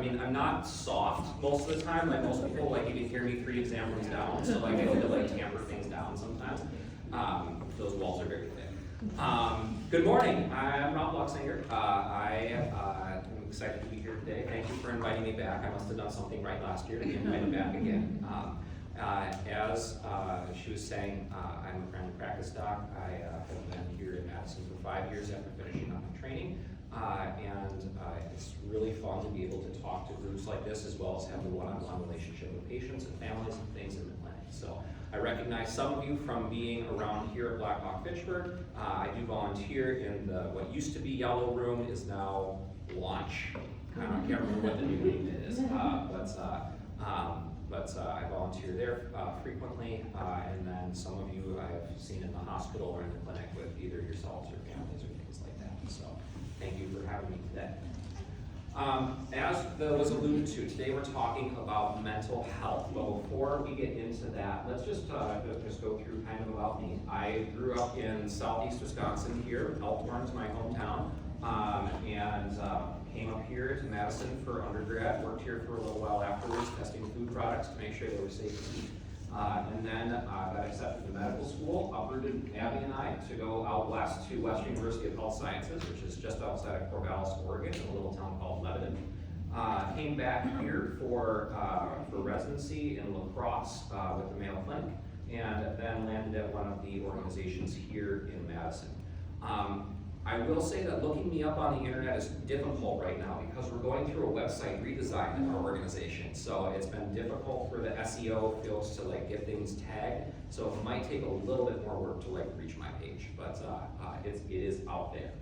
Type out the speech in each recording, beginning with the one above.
mean, I'm not soft most of the time, like most people, like you can hear me 3 exam rooms down, so like I need to like tamper things down sometimes. Those walls are very thick. Good morning, I'm Luchsinger. I'm excited to be here today. Thank you for inviting me back. I must have done something right last year to be invited back again. As she was saying, I'm a family practice doc. I have been here in Madison for 5 years after finishing up my training. It's really fun to be able to talk to groups like this, as well as have a one-on-one relationship with patients and families and things in the clinic. So I recognize some of you from being around here at Black Hawk Fitchburg. I do volunteer in what used to be Yellow Room is now Launch. I can't remember what the new name is, but I volunteer there frequently, and then some of you I've seen in the hospital or in the clinic with either yourselves or families or things like that. So thank you for having me today. As was alluded to, today we're talking about mental health. But before we get into that, let's just go through kind of about me. I grew up in southeast Wisconsin here. Elkhorn's my hometown, and came up here to Madison for undergrad. Worked here for a little while afterwards, testing food products to make sure they were safe to eat. And then got accepted to medical school, uprooted Abby and I to go out west to Western University of Health Sciences, which is just outside of Corvallis, Oregon, in a little town called Lebanon. Came back here for residency in La Crosse with the Mayo Clinic, and then landed at one of the organizations here in Madison. I will say that looking me up on the internet is difficult right now because we're going through a website redesign in our organization. So it's been difficult for the SEO folks to like get things tagged. So it might take a little bit more work to like reach my page, but it is out there.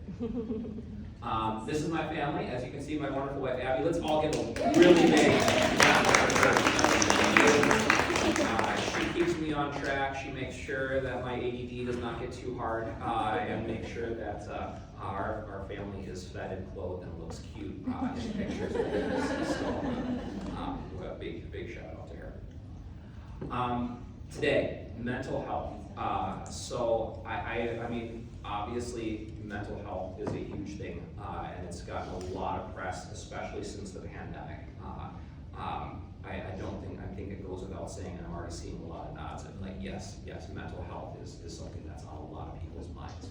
This is my family. As you can see, my wonderful wife Abby. Let's all give a really big clap for her. She keeps me on track. She makes sure that my ADD does not get too hard, and make sure that our family is fed and clothed and looks cute in pictures. So, a big shout out to her. Today, mental health. So I mean, obviously, mental health is a huge thing, and it's gotten a lot of press, especially since the pandemic. I think it goes without saying, and I'm already seeing a lot of nods of like, yes, mental health is something that's on a lot of people's minds.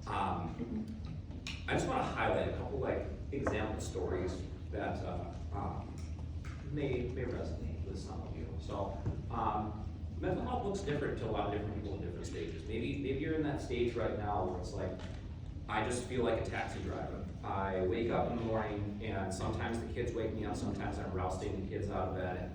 I just want to highlight a couple like example stories that may resonate with some of you. So mental health looks different to a lot of different people in different stages. Maybe you're in that stage right now where it's like, I just feel like a taxi driver. I wake up in the morning and sometimes the kids wake me up, sometimes I'm rousting the kids out of bed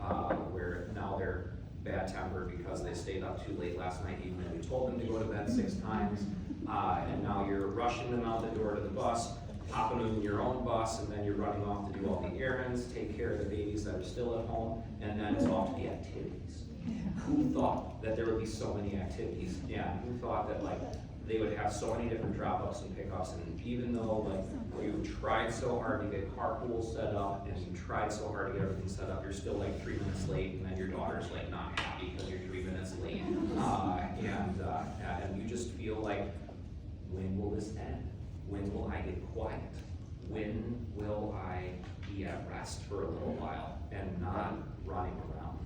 where now they're bad tempered because they stayed up too late last night even though we told them to go to bed 6 times. And now you're rushing them out the door to the bus, hopping them in your own bus, and then you're running off to do all the errands, take care of the babies that are still at home, and then it's off to the activities. Who thought that there would be so many activities? Yeah, who thought that like they would have so many different drop-ups and pickups, and even though like you tried so hard to get carpools set up and you tried so hard to get everything set up, you're still like 3 minutes late, and then your daughter's like not happy because you're 3 minutes late, and you just feel like, when will this end? When will I get quiet? When will I be at rest for a little while and not running around?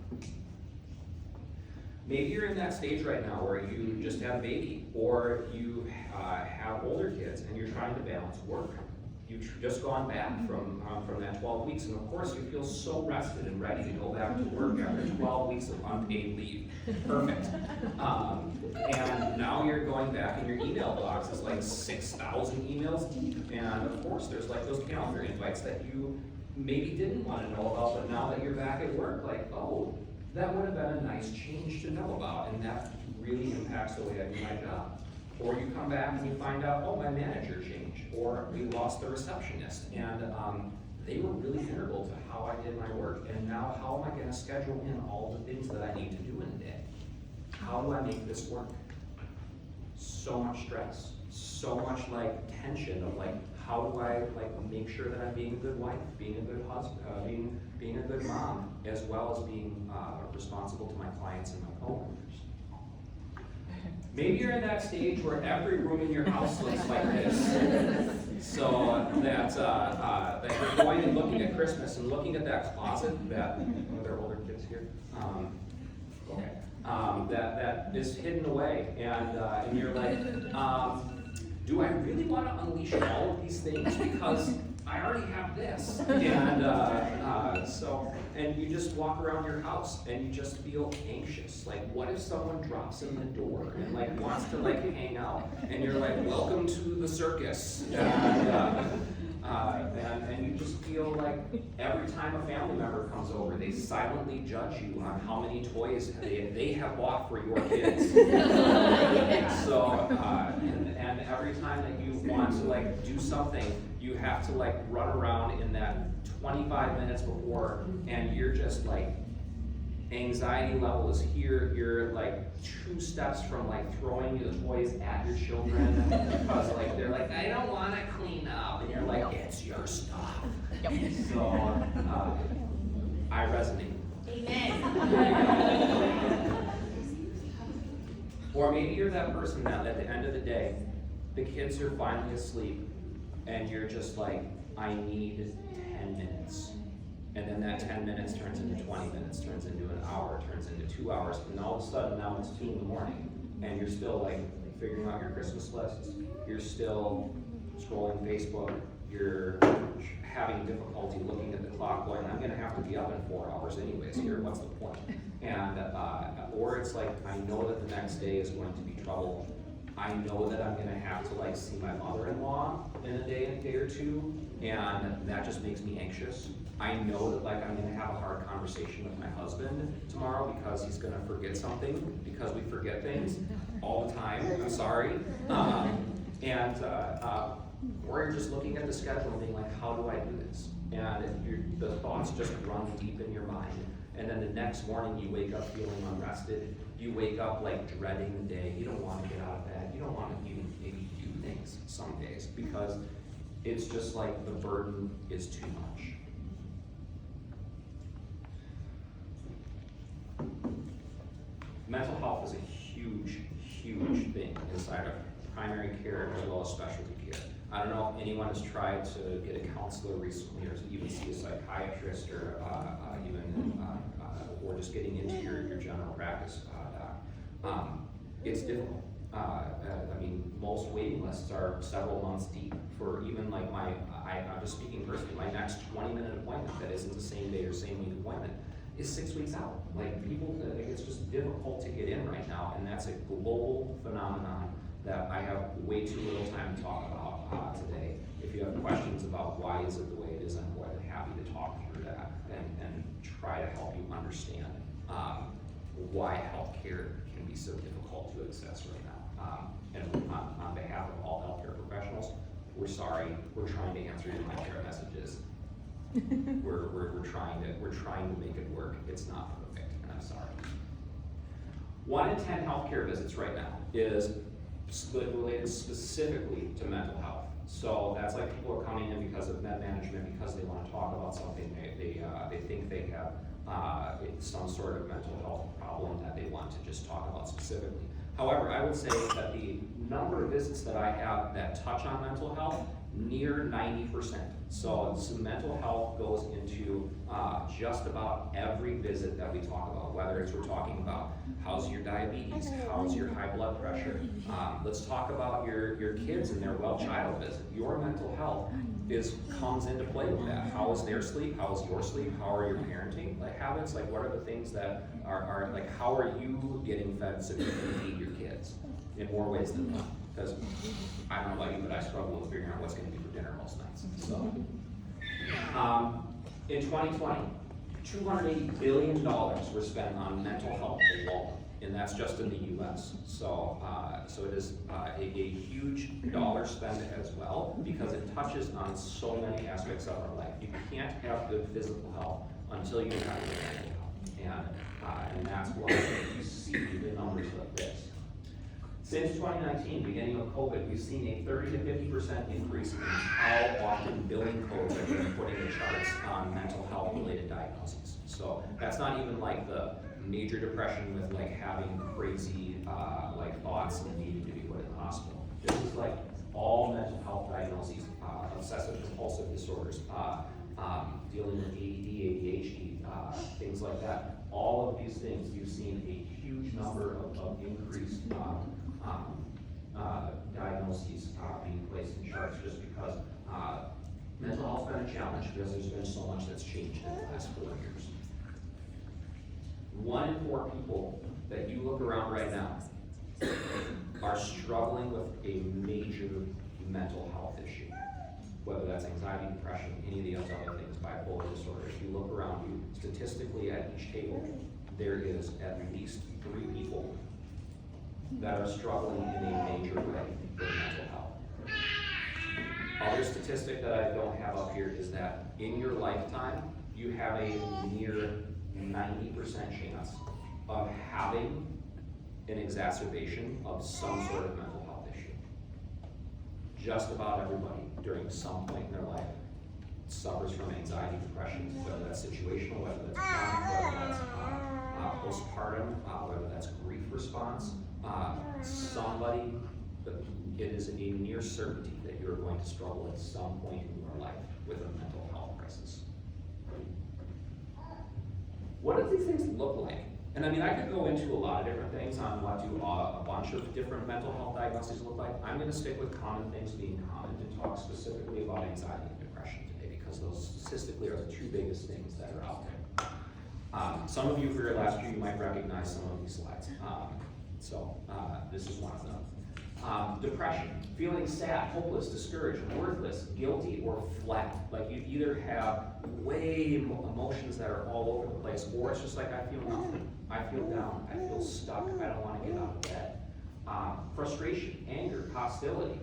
Maybe you're in that stage right now where you just had a baby, or you have older kids and you're trying to balance work. You've just gone back from that 12 weeks, and of course you feel so rested and ready to go back to work after 12 weeks of unpaid leave. Perfect. And now you're going back and your email box is like 6,000 emails deep, and of course there's like those calendar invites that you maybe didn't want to know about, but now that you're back at work, like, oh, that would have been a nice change to know about, and that really impacts the way I do my job. Or you come back and you find out, oh, my manager changed, or we lost the receptionist, and they were really integral to how I did my work, and now how am I going to schedule in all the things that I need to do in a day? How do I make this work? So much stress, so much like tension of like, how do I like make sure that I'm being a good wife, being a good husband, being a good mom, as well as being responsible to my clients and my coworkers. Maybe you're in that stage where every room in your house looks like this. So that you're going and looking at Christmas and looking at that closet that, are there older kids here? Okay. That is hidden away, and you're like, do I really want to unleash all of these things because I already have this? And you just walk around your house and you just feel anxious. Like, what if someone drops in the door and like wants to like hang out? And you're like, welcome to the circus. And you just feel like every time a family member comes over, they silently judge you on how many toys they have bought for your kids. And every time that you want to like do something, you have to like run around in that 25 minutes before, and you're just like, anxiety level is here. You're like 2 steps from like throwing the toys at your children because like they're like, I don't want to clean up, and you're like, it's your stuff. Yep. So I resonate. Amen. Or maybe you're that person that at the end of the day, the kids are finally asleep, and you're just like, I need 10 minutes. And then that 10 minutes turns into 20 minutes, turns into an hour, turns into 2 hours, and all of a sudden now it's 2 in the morning, and you're still like figuring out your Christmas lists, you're still scrolling Facebook, you're having difficulty looking at the clock going, I'm gonna have to be up in 4 hours anyways here, what's the point? And, or it's like, I know that the next day is going to be trouble. I know that I'm gonna have to like see my mother-in-law in a day or two, and that just makes me anxious. I know that like I'm gonna have a hard conversation with my husband tomorrow because he's gonna forget something, because we forget things all the time, I'm sorry. Or you're just looking at the schedule and being like, how do I do this? And the thoughts just run deep in your mind. And then the next morning you wake up feeling unrested. You wake up like dreading the day. You don't want to get out of bed. You don't want to even maybe do things some days because it's just like the burden is too much. Mental health is a huge, huge thing inside of primary care as well as specialty care. I don't know if anyone has tried to get a counselor recently or to even see a psychiatrist or or just getting into your general practice doc. It's difficult. I mean, most waiting lists are several months deep for even like I'm just speaking personally, my next 20-minute appointment that isn't the same day or same week appointment is 6 weeks out. Like people, it's just difficult to get in right now, and that's a global phenomenon that I have way too little time to talk about today. If you have questions about why is it the way it is, I'm more than happy to talk through that and try to help you understand why healthcare can be so difficult to access right now. And on behalf of all healthcare professionals, we're sorry. We're trying to answer your healthcare messages. we're trying to make it work. It's not perfect, and I'm sorry. 1 in 10 healthcare visits right now is related specifically to mental health. So that's like people are coming in because of med management, because they want to talk about something they think they have some sort of mental health problem that they want to just talk about specifically. However, I would say that the number of visits that I have that touch on mental health, near 90%. So mental health goes into just about every visit that we talk about, whether it's we're talking about how's your diabetes, how's your high blood pressure. Let's talk about your kids and their well child visit. Your mental health comes into play with that. How is their sleep? How is your sleep? How are your parenting habits? Like what are the things that are like, how are you getting fed so you can feed your kids in more ways than one? Because I don't know about you, but I struggle with figuring out what's going to be for dinner most nights. So, in 2020, $280 billion were spent on mental health alone, and that's just in the U.S. So it is a huge dollar spend as well because it touches on so many aspects of our life. You can't have good physical health until you have good mental health, and that's why you see the numbers like this. Since 2019, beginning of COVID, we've seen a 30 to 50% increase in how often billing codes are being put in the charts on mental health related diagnoses. So that's not even like the major depression with like having crazy like thoughts and needing to be put in the hospital. This is like all mental health diagnoses, obsessive compulsive disorders, dealing with ADD, ADHD, things like that. All of these things, you've seen a huge number of increased diagnoses being placed in charts just because mental health's been a challenge because there's been so much that's changed in the last 4 years. 1 in 4 people that you look around right now are struggling with a major mental health issue, whether that's anxiety, depression, any of the other things, bipolar disorder. If you look around you, statistically at each table, there is at least 3 people that are struggling in a major way with mental health. Other statistic that I don't have up here is that in your lifetime, you have a near 90% chance of having an exacerbation of some sort of mental health issue. Just about everybody during some point in their life suffers from anxiety, depression, whether that's situational, whether that's chronic, whether that's postpartum, whether that's grief response. Somebody, it is a near certainty that you're going to struggle at some point in your life with a mental health crisis. What do these things look like? And I mean, I could go into a lot of different things on what do a bunch of different mental health diagnoses look like. I'm going to stick with common things being common and talk specifically about anxiety and depression today because those statistically are the 2 biggest things that are out there. Some of you who were here last year, you might recognize some of these slides. This is one of them. Depression, feeling sad, hopeless, discouraged, worthless, guilty, or flat. Like you either have way emotions that are all over the place, or it's just like, I feel nothing. I feel down. I feel stuck. I don't want to get out of bed. Frustration, anger, hostility.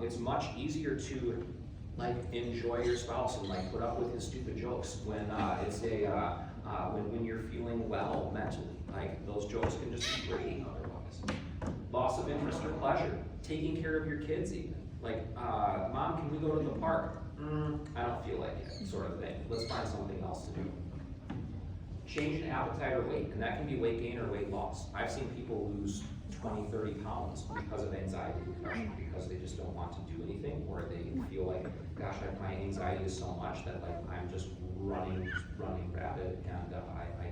It's much easier to like enjoy your spouse and like put up with his stupid jokes when it's when you're feeling well mentally. Like those jokes can just be grating otherwise. Loss of interest or pleasure, taking care of your kids even. Like, Mom, can we go to the park? I don't feel like it, sort of thing. Let's find something else to do. Change in appetite or weight, and that can be weight gain or weight loss. I've seen people lose 20, 30 pounds because of anxiety and depression, because they just don't want to do anything, or they feel like, gosh, my anxiety is so much that like I'm just running rapid, and I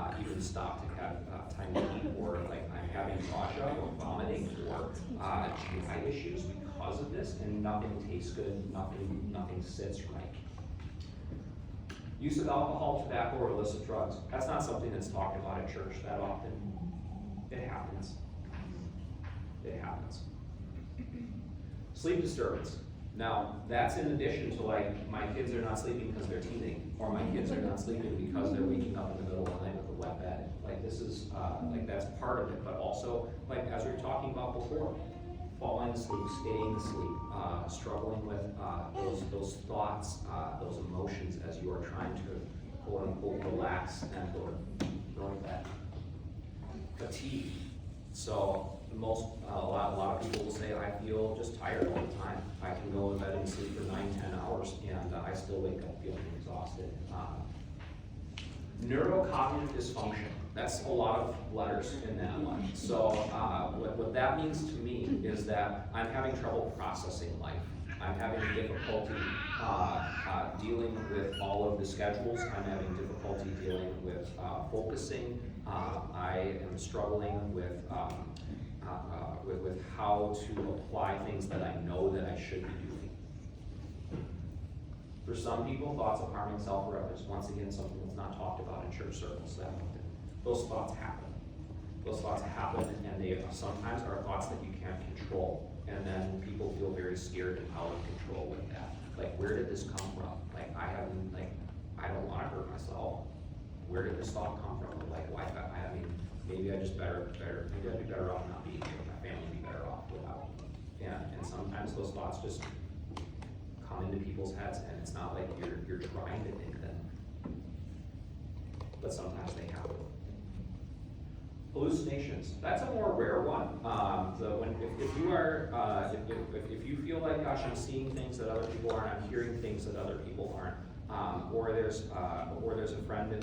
can't even stop to have time to eat, or like I'm having nausea or vomiting or GI issues because of this, and nothing tastes good, nothing sits right. Use of alcohol, tobacco, or illicit drugs. That's not something that's talked about at church that often. It happens. It happens. Sleep disturbance. Now, that's in addition to like, my kids are not sleeping because they're teething, or my kids are not sleeping because they're waking up in the middle of the night with a wet bed. Like this is, like that's part of it, but also, like as we were talking about before, falling asleep, staying asleep, struggling with those thoughts, those emotions as you are trying to quote unquote relax and go to bed. Fatigue. So a lot of people will say, I feel just tired all the time. I can go to bed and sleep for 9-10 hours and I still wake up feeling exhausted. Neurocognitive dysfunction. That's a lot of letters in that one. So what that means to me is that I'm having trouble processing life. I'm having difficulty dealing with all of the schedules. I'm having difficulty dealing with focusing. I am struggling with how to apply things that I know that I should be doing. For some people, thoughts of harming self or others, once again, something that's not talked about in church circles that often. Those thoughts happen. Those thoughts happen, and they sometimes are thoughts that you can't control. And then people feel very scared and out of control with that. Like, where did this come from? Like, I don't want to hurt myself. Where did this thought come from? Like, why? I mean, maybe I just maybe I'd be better off not being here. My family would be better off without. And sometimes those thoughts just come into people's heads, and it's not like you're trying to think them, but sometimes they happen. Hallucinations. That's a more rare one. If you feel like, gosh, I'm seeing things that other people aren't, I'm hearing things that other people aren't, or there's a friend.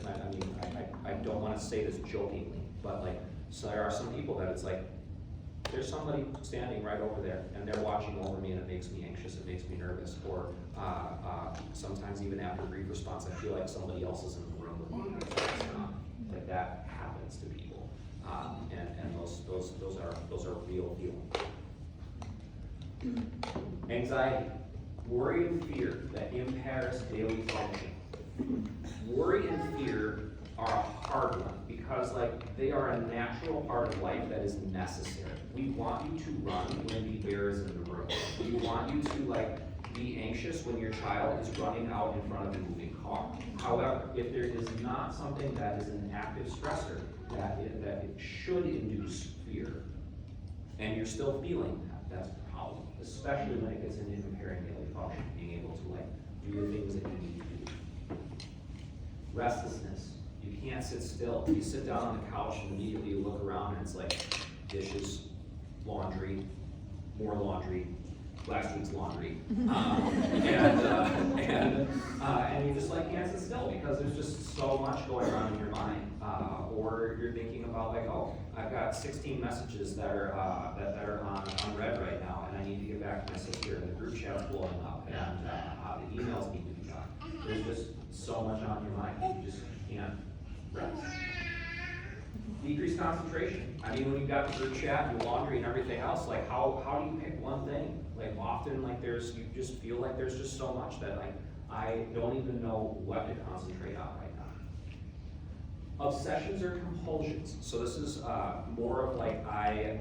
I don't want to say this jokingly, but like, so there are some people that it's like there's somebody standing right over there, and they're watching over me, and it makes me anxious, it makes me nervous, or sometimes even after grief response, I feel like somebody else is in the room with me. Like that happens to people, and those are real deal. Anxiety, worry and fear that impairs daily function. Worry and fear are a hard one because they are a natural part of life that is necessary. We want you to run when the bear is in the room. We want you to be anxious when your child is running out in front of a moving car. However, if there is not something that is an active stressor that it should induce fear, and you're still feeling that, that's a problem, especially when it gets into impairing daily function, being able to do the things that you need to do. Restlessness. You can't sit still. You sit down on the couch and immediately you look around and it's dishes, laundry, more laundry, last week's laundry, and you just can't sit still because there's just so much going on in your mind. Or you're thinking about oh, I've got 16 messages that are unread right now, and I need to get back to my sister, and the group chat's blowing up, and the emails need to be done. There's just so much on your mind that you just can't rest. Decreased concentration. I mean, when you've got the group chat and your laundry and everything else, how do you pick one thing? Often, you just feel like there's just so much that I don't even know what to concentrate on right now. Obsessions or compulsions. So this is more of I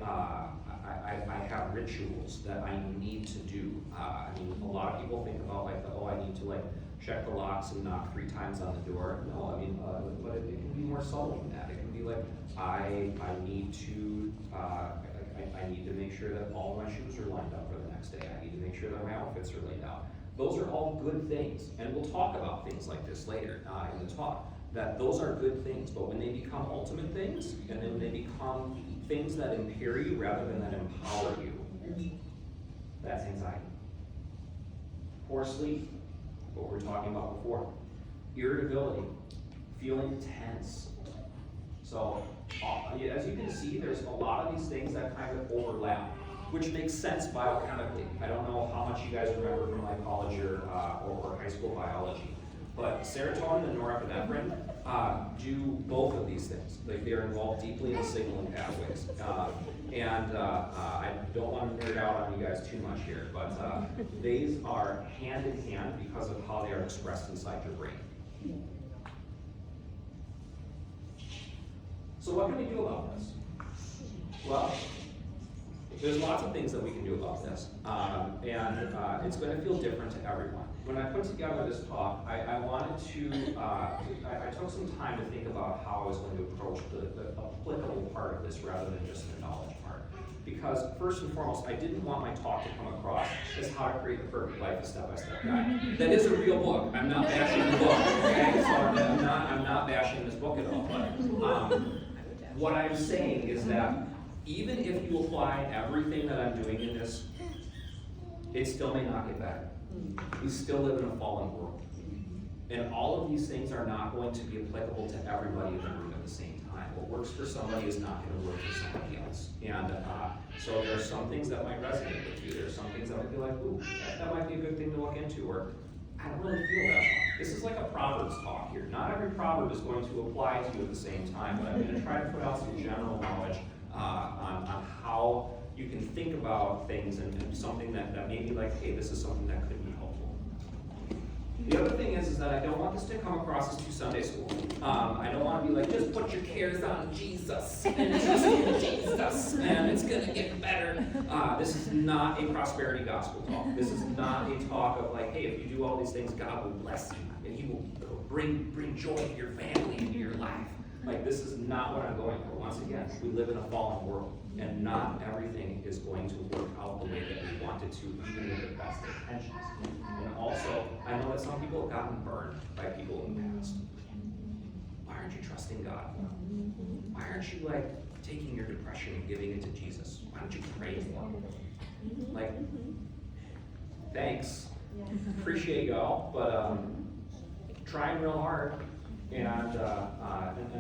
have rituals that I need to do. I mean, a lot of people think about I need to check the locks and knock 3 times on the door. No, I mean, but it can be more subtle than that. It can be I need to make sure that all of my shoes are lined up for the next day. I need to make sure that my outfits are laid out. Those are all good things, and we'll talk about things like this later in the talk, that those are good things, but when they become ultimate things, and then they become things that impair you rather than that empower you, that's anxiety. Poor sleep, what we were talking about before. Irritability, feeling tense. So, as you can see, there's a lot of these things that kind of overlap, which makes sense biochemically. I don't know how much you guys remember from college or high school biology, but serotonin and norepinephrine do both of these things. They're involved deeply in the signaling pathways. I don't want to nerd out on you guys too much here, but these are hand in hand because of how they are expressed inside your brain. So what can we do about this? Well, there's lots of things that we can do about this, and it's going to feel different to everyone. When I put together this talk, I wanted to, I took some time to think about how I was going to approach the applicable part of this rather than just the knowledge part. Because first and foremost, I didn't want my talk to come across as how to create the perfect life, a step-by-step guide. That is a real book. I'm not bashing the book, okay? So I'm not bashing this book at all. But what I'm saying is that even if you apply everything that I'm doing in this, it still may not get better. We still live in a fallen world. And all of these things are not going to be applicable to everybody in the room at the same time. What works for somebody is not going to work for somebody else. And so there are some things that might resonate with you. There are some things that might be ooh, that might be a good thing to look into, or I don't really feel that one. This is like a Proverbs talk here. Not every proverb is going to apply to you at the same time, but I'm going to try to put out some general knowledge on how you can think about things and something that may be hey, this is something that could be helpful. The other thing is that I don't want this to come across as too Sunday school. I don't want to be just put your cares on Jesus, and trust in Jesus, and it's going to get better. This is not a prosperity gospel talk. This is not a talk of hey, if you do all these things, God will bless you, and He will bring joy to your family and to your life. This is not what I'm going for. Once again, we live in a fallen world, and not everything is going to work out the way that we want it to, even with the best intentions. And also, I know that some people have gotten burned by people in the past. Why aren't you trusting God? Why aren't you taking your depression and giving it to Jesus? Why don't you pray for him? Thanks. Appreciate y'all, but trying real hard. And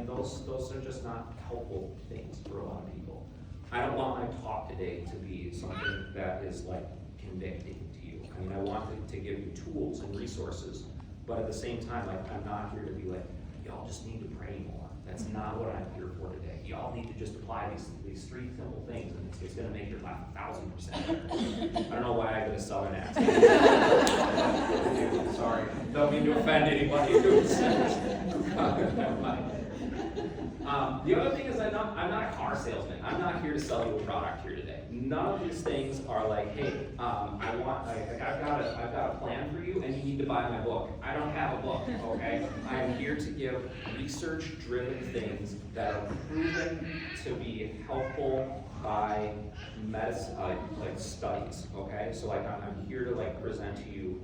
those are just not helpful things for a lot of people. I don't want my talk today to be something that is like convicting to you. I mean, I want to give you tools and resources, but at the same time, like, I'm not here to be like, y'all just need to pray more. That's not what I'm here for today. Y'all need to just apply these three simple things, and it's gonna make your life 1,000% better. I don't know why I got a southern accent. Sorry, don't mean to offend anybody who's the other thing is I'm not a car salesman. I'm not here to sell you a product here today. None of these things are like, hey, I've got a plan for you and you need to buy my book. I don't have a book, okay? I'm here to give research-driven things that are proven to be helpful by medicine, like studies, okay? So like I'm here to like present to you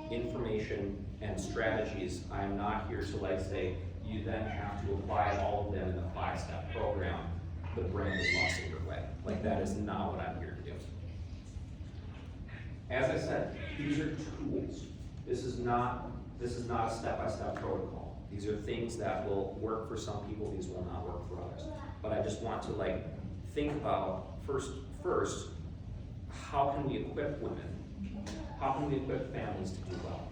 information and strategies. I'm not here to like say, you then have to apply all of them in the 5-step program, the branded Luchsinger way. Like, that is not what I'm here to do. As I said, these are tools. This is not a step-by-step protocol. These are things that will work for some people, these will not work for others. But I just want to like think about first, how can we equip women? How can we equip families to do well?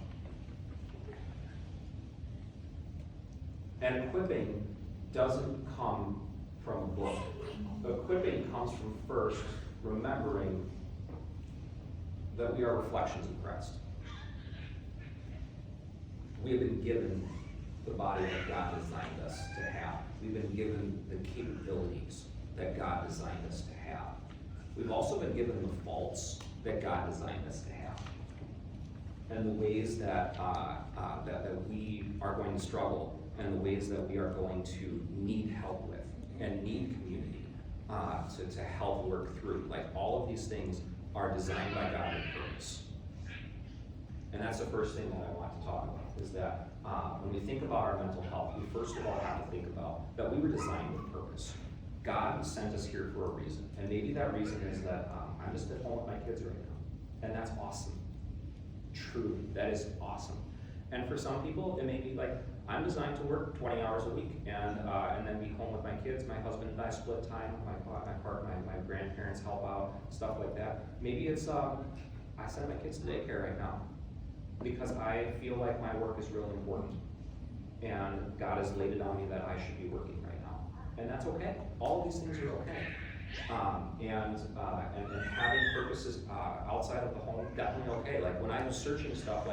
And equipping doesn't come from a book. Equipping comes from first remembering that we are reflections of Christ. We have been given the body that God designed us to have. We've been given the capabilities that God designed us to have. We've also been given the faults that God designed us to have. And the ways that we are going to struggle, and the ways that we are going to need help with and need community to help work through. Like, all of these things are designed by God with purpose. And that's the first thing that I want to talk about, is that when we think about our mental health, we first of all have to think about that we were designed with purpose. God sent us here for a reason. And maybe that reason is that I'm just at home with my kids right now. And that's awesome. Truly, that is awesome. And for some people, it may be like, I'm designed to work 20 hours a week and then be home with my kids. My husband and I split time. My grandparents help out, stuff like that. Maybe it's I send my kids to daycare right now because I feel like my work is really important, and God has laid it on me that I should be working right now, and that's okay. All of these things are okay. And having purposes outside of the home, definitely okay. Like, when I was searching stuff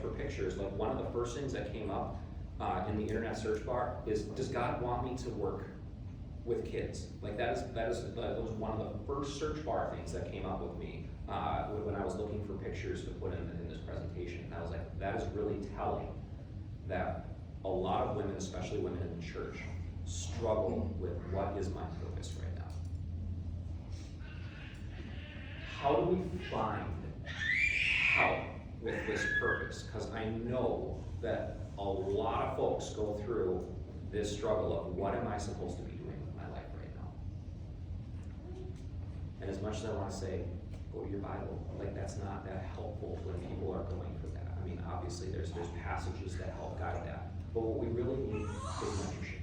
for pictures, like, one of the first things that came up in the internet search bar is, does God want me to work with kids? Like, that was one of the first search bar things that came up with me when I was looking for pictures to put in this presentation. And I was like, that is really telling that a lot of women, especially women in the church, struggle with what is my purpose right now. How do we find help with this purpose? Because I know that a lot of folks go through this struggle of, what am I supposed to be doing with my life right now? And as much as I want to say, go to your Bible, like, that's not that helpful when people are going for that. I mean, obviously there's passages that help guide that, but what we really need is mentorship.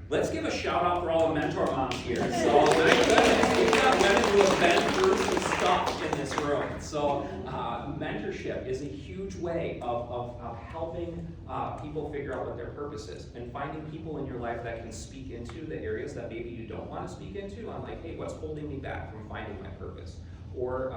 Let's give a shout out for all the mentor moms here. So we've got women who have been through some stuff in this room. So mentorship is a huge way of helping people figure out what their purpose is, and finding people in your life that can speak into the areas that maybe you don't want to speak into. I'm like, hey, what's holding me back from finding my purpose? Or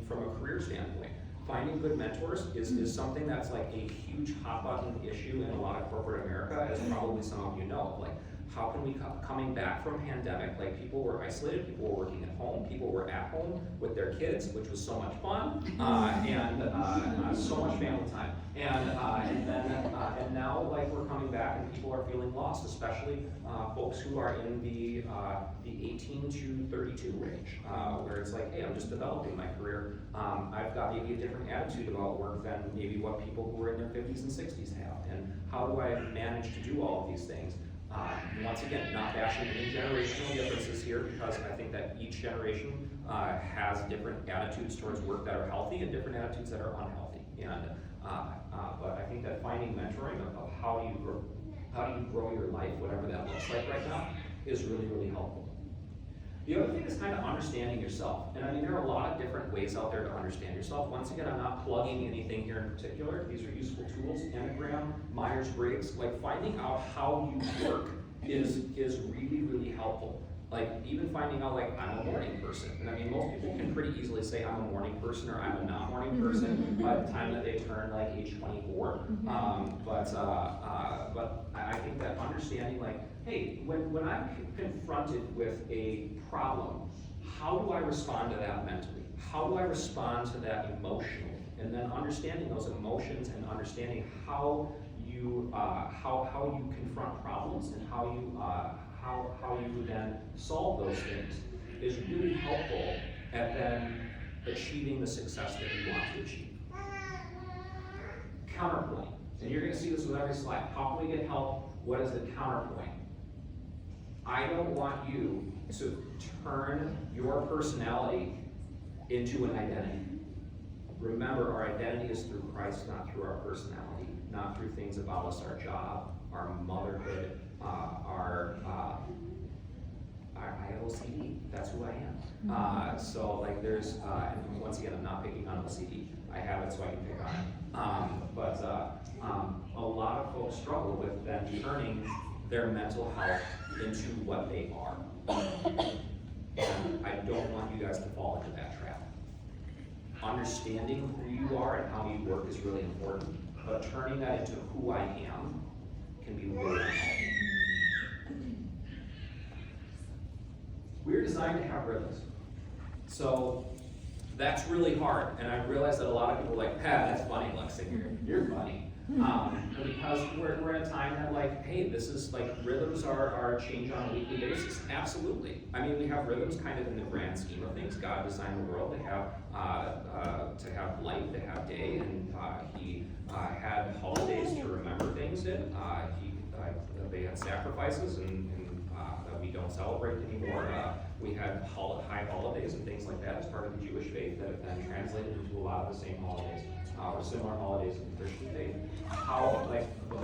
from a career standpoint, finding good mentors is something that's like a huge hot button issue in a lot of corporate America, as probably some of you know. Like, how can we, coming back from pandemic, like, people were isolated, people were working at home, people were at home with their kids, which was so much fun, and so much family time. And now, like, we're coming back and people are feeling lost, especially folks who are in the 18 to 32 range, where it's like, hey, I'm just developing my career. I've got maybe a different attitude about work than maybe what people who are in their 50s and 60s have. And how do I manage to do all of these things? Once again, not bashing any generational differences here, because I think that each generation has different attitudes towards work that are healthy and different attitudes that are unhealthy. But I think that finding mentoring of how do you grow your life, whatever that looks like right now, is really, really helpful. The other thing is kind of understanding yourself. And I mean, there are a lot of different ways out there to understand yourself. Once again, I'm not plugging anything here in particular. These are useful tools. Enneagram, Myers-Briggs, like finding out how you work is really, really helpful. Like even finding out like I'm a morning person. And I mean, most people can pretty easily say I'm a morning person or I'm a not morning person by the time that they turn like age 24. But I think that understanding like, hey, when I'm confronted with a problem, how do I respond to that mentally? How do I respond to that emotionally? And then understanding those emotions and understanding how you confront problems and how you then solve those things is really helpful at then achieving the success that you want to achieve. Counterpoint, and you're going to see this with every slide. How can we get help? What is the counterpoint? I don't want you to turn your personality into an identity. Remember, our identity is through Christ, not through our personality, not through things about us, our job, our motherhood, I have OCD. That's who I am. So like there's, and once again, I'm not picking on OCD. I have it so I can pick on it. A lot of folks struggle with then turning their mental health into what they are. And I don't want you guys to fall into that trap. Understanding who you are and how you work is really important, but turning that into who I am can be really unhealthy. We're designed to have rhythms. So that's really hard. And I realize that a lot of people are like, that's funny, Luchsinger. You're funny. Because we're in a time that like, hey, this is like rhythms are changed on a weekly basis. Absolutely. I mean, we have rhythms kind of in the grand scheme of things. God designed the world to have light, to have day, and he had holidays to remember things in. They had sacrifices and that we don't celebrate anymore. We had high holidays and things like that as part of the Jewish faith that have then translated into a lot of the same holidays or similar holidays in the Christian faith.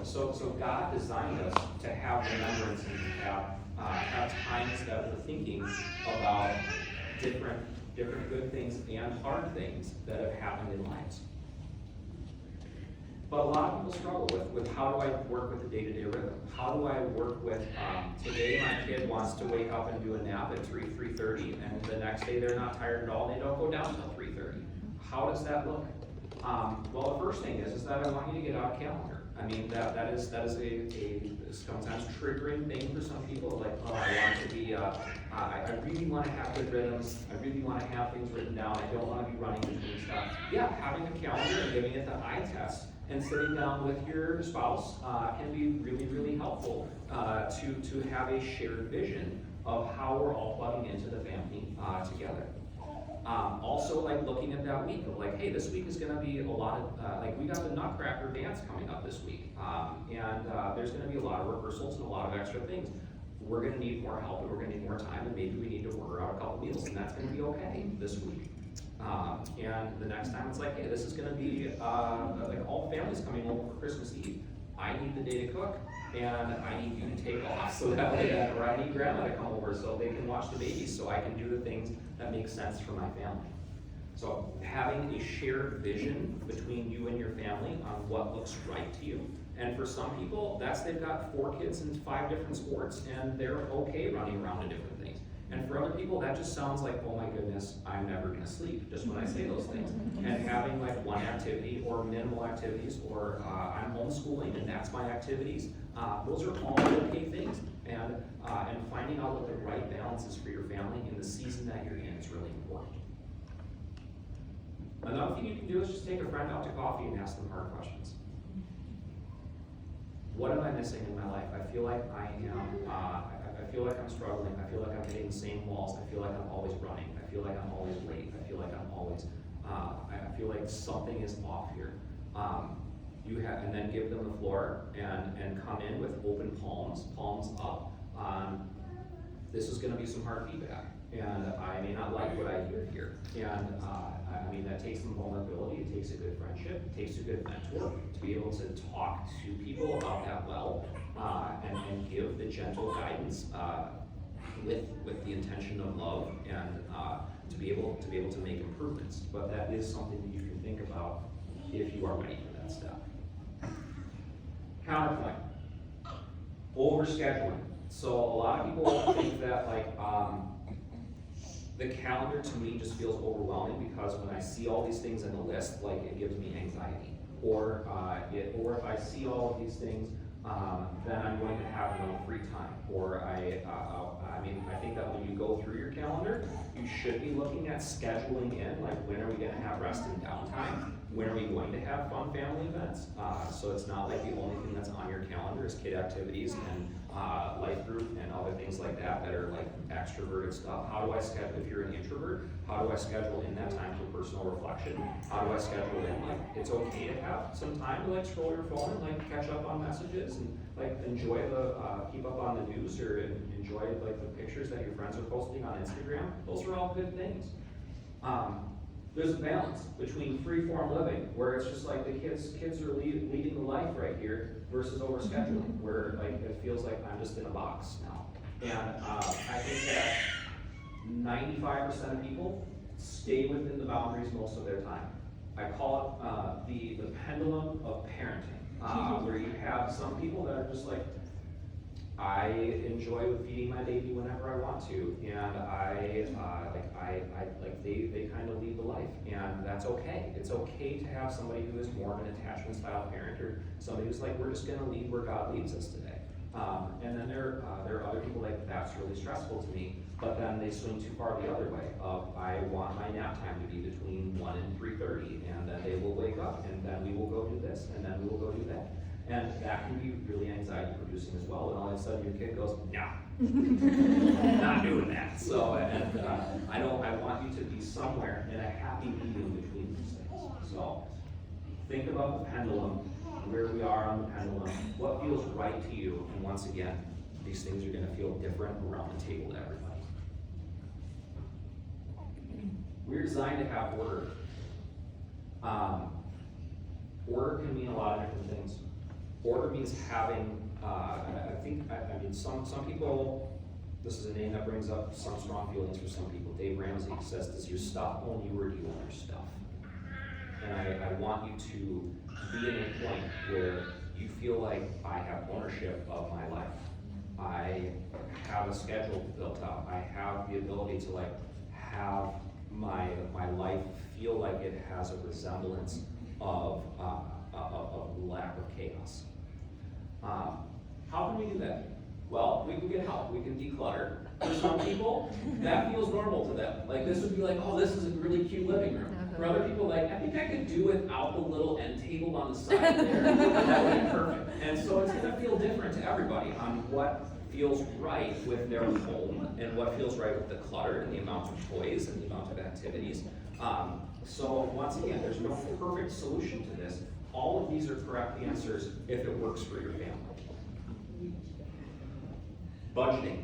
So God designed us to have remembrance and to have times that we're thinking about different good things and hard things that have happened in lives. But a lot of people struggle with how do I work with the day-to-day rhythm? How do I work with, today my kid wants to wake up and do a nap at 3:30, and the next day they're not tired at all, they don't go down until 3:30. How does that look? Well, the first thing is that I want you to get out a calendar. I mean, that is a sometimes triggering thing for some people, like, oh, I want to be, I really want to have good rhythms, I really want to have things written down, I don't want to be running between stuff. Yeah, having a calendar and giving it the eye test and sitting down with your spouse can be really, really helpful to have a shared vision of how we're all plugging into the family together. Also, like looking at that week of like, hey, this week is going to be a lot of, like we got the Nutcracker dance coming up this week. And there's going to be a lot of rehearsals and a lot of extra things. We're going to need more help and we're going to need more time and maybe we need to order out a couple meals and that's going to be okay this week. And the next time it's like, hey, this is going to be like all families coming over for Christmas Eve. I need the day to cook and I need you to take off so that way that, or I need grandma to come over so they can watch the babies so I can do the things that make sense for my family. So having a shared vision between you and your family on what looks right to you. And for some people, that's they've got 4 kids and 5 different sports and they're okay running around to different things. And for other people, that just sounds like, oh my goodness, I'm never gonna sleep, just when I say those things. And having like one activity or minimal activities, or I'm homeschooling and that's my activities, those are all okay things. And finding out what the right balance is for your family in the season that you're in is really important. Another thing you can do is just take a friend out to coffee and ask them hard questions. What am I missing in my life? I feel like I am, I feel like I'm struggling. I feel like I'm hitting the same walls. I feel like I'm always running. I feel like I'm always late. I feel like I'm always, I feel like something is off here. And then give them the floor and come in with open palms up. This is gonna be some hard feedback. And I may not like what I hear here. And I mean, that takes some vulnerability, it takes a good friendship, it takes a good mentor to be able to talk to people about that well, and give the gentle guidance with the intention of love and to be able to make improvements. But that is something that you can think about if you are ready for that step. Counterpoint. Overscheduling. So a lot of people think that the calendar to me just feels overwhelming because when I see all these things in the list, it gives me anxiety. Or if I see all of these things, then I'm going to have no free time. Or I think that when you go through your calendar, you should be looking at scheduling in, when are we going to have rest and downtime? When are we going to have fun family events? So it's not like the only thing that's on your calendar is kid activities and life group and other things like that are extroverted stuff. How do I schedule, if you're an introvert, how do I schedule in that time for personal reflection? How do I schedule in, it's okay to have some time to scroll your phone and catch up on messages and enjoy keep up on the news or enjoy the pictures that your friends are posting on Instagram. Those are all good things. There's a balance between free-form living, where it's just the kids are leading the life right here, versus overscheduling, where it feels like I'm just in a box now. And I think that 95% of people stay within the boundaries most of their time. I call it the pendulum of parenting, where you have some people that are just I enjoy feeding my baby whenever I want to, and they kind of lead the life, and that's okay. It's okay to have somebody who is more of an attachment style parent, or somebody who's we're just going to lead where God leads us today. And then there are other people that's really stressful to me, but then they swing too far the other way of I want my nap time to be between 1 and 3:30, and then they will wake up, and then we will go do this, and then we will go do that. And that can be really anxiety producing as well, and all of a sudden your kid goes, no, not doing that. So, I want you to be somewhere in a happy medium between these things. So, think about the pendulum, where we are on the pendulum, what feels right to you, and once again, these things are going to feel different around the table to everybody. We're designed to have order. Order can mean a lot of different things. Order means having, some people, this is a name that brings up some strong feelings for some people. Dave Ramsey says, does your stuff own you, or do you own your stuff? And I want you to be in a point where you feel like I have ownership of my life. I have a schedule built out. I have the ability to have my life feel like it has a resemblance of lack of chaos. How can we do that? Well, we can get help. We can declutter. For some people, that feels normal to them. This would be oh, this is a really cute living room. For other people, I think I could do without the little end table on the side there. That would be perfect. And so it's going to feel different to everybody on what feels right with their home and what feels right with the clutter and the amount of toys and the amount of activities. So once again, there's no perfect solution to this. All of these are correct answers if it works for your family. Budgeting.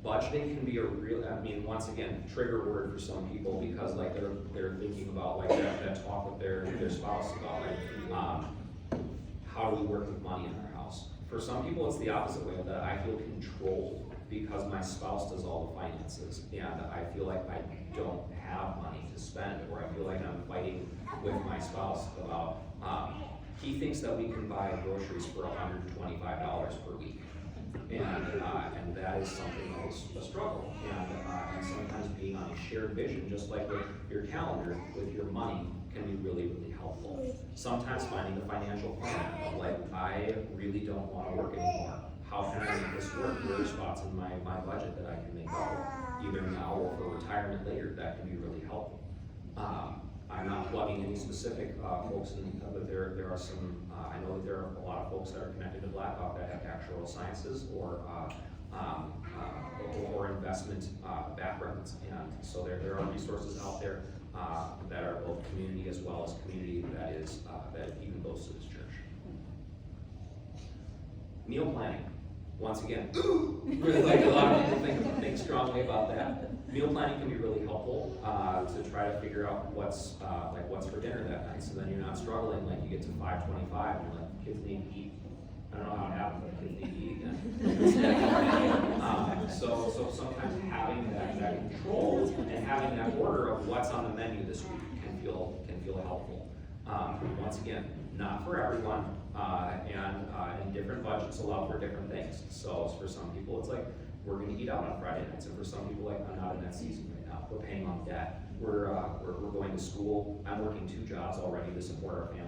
Budgeting can be a real, once again, trigger word for some people because they're thinking about that talk with their spouse about how do we work with money in our house. For some people, it's the opposite way, that I feel controlled because my spouse does all the finances, and I feel like I don't have money to spend, or I feel like I'm fighting with my spouse about, he thinks that we can buy groceries for $125 per week. And that is something that is a struggle. And sometimes being on a shared vision, just like with your calendar, with your money, can be really, really helpful. Sometimes finding a financial plan of I really don't want to work anymore. How can I make this work? Where are spots in my budget that I can make up, either now or for retirement later? That can be really helpful. I'm not plugging any specific folks, but there are some, I know that there are a lot of folks that are connected to Blackhawk that have actuarial sciences or investment backgrounds. And so there are resources out there that are both community as well as community that even boasts of this church. Meal planning. Once again, really a lot of people think strongly about that. Meal planning can be really helpful to try to figure out what's for dinner that night, so then you're not struggling you get to 5:25 and kids need to eat. I don't know how it happens, but kids need to eat again. So sometimes having that control and having that order of what's on the menu this week can feel helpful. Once again, not for everyone, and different budgets allow for different things. So for some people, it's like, we're gonna eat out on Friday nights, and for some people, like, I'm not in that season right now, we're paying off debt, we're going to school, I'm working 2 jobs already to support our family,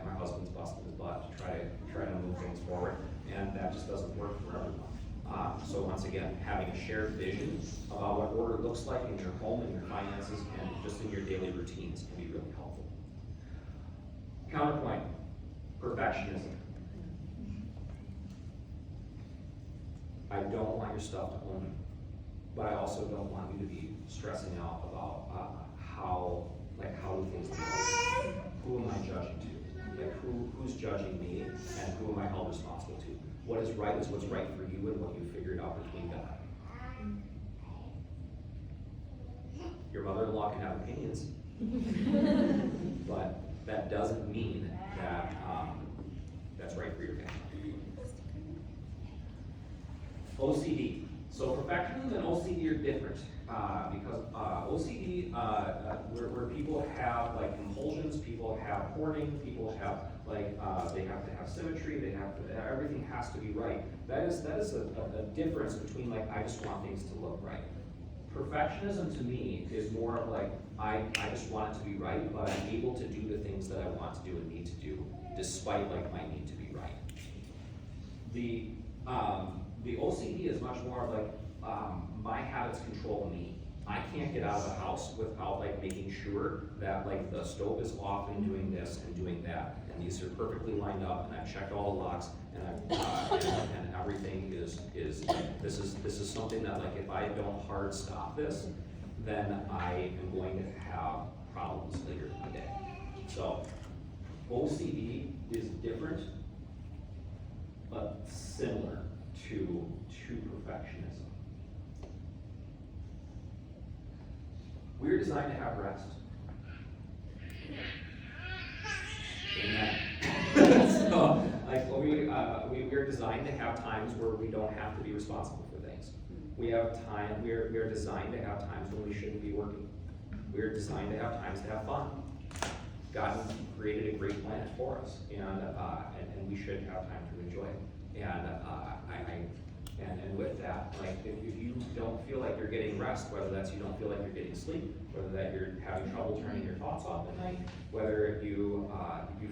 my husband's busting his butt to try to move things forward, and that just doesn't work for everyone. So once again, having a shared vision about what order looks like in your home and your finances and just in your daily routines can be really helpful. Counterpoint, perfectionism. I don't want your stuff to own you, but I also don't want you to be stressing out about how do things go? Who am I judging to? Like who's judging me, and who am I held responsible to? What is what's right for you and what you figured out between God. Your mother-in-law can have opinions, but that doesn't mean that that's right for your family. OCD. So perfectionism and OCD are different because OCD, where people have like compulsions, people have hoarding, people have like they have to have symmetry, they have to, everything has to be right. That is a difference between like I just want things to look right. Perfectionism to me is more of like I just want it to be right, but I'm able to do the things that I want to do and need to do, despite like my need to be right. The OCD is much more of like my habits control me. I can't get out of the house without like making sure that like the stove is off and doing this and doing that, and these are perfectly lined up, and I've checked all the locks, and and everything is this is something that like if I don't hard stop this, then I am going to have problems later in the day. So OCD is different, but similar to perfectionism. We're designed to have rest. Amen. So, like we're designed to have times where we don't have to be responsible for things. We are designed to have times when we shouldn't be working. We are designed to have times to have fun. God created a great planet for us, and we should have time to enjoy it. And with that, like if you don't feel like you're getting rest, whether that's you don't feel like you're getting sleep, whether that you're having trouble turning your thoughts off at night, whether you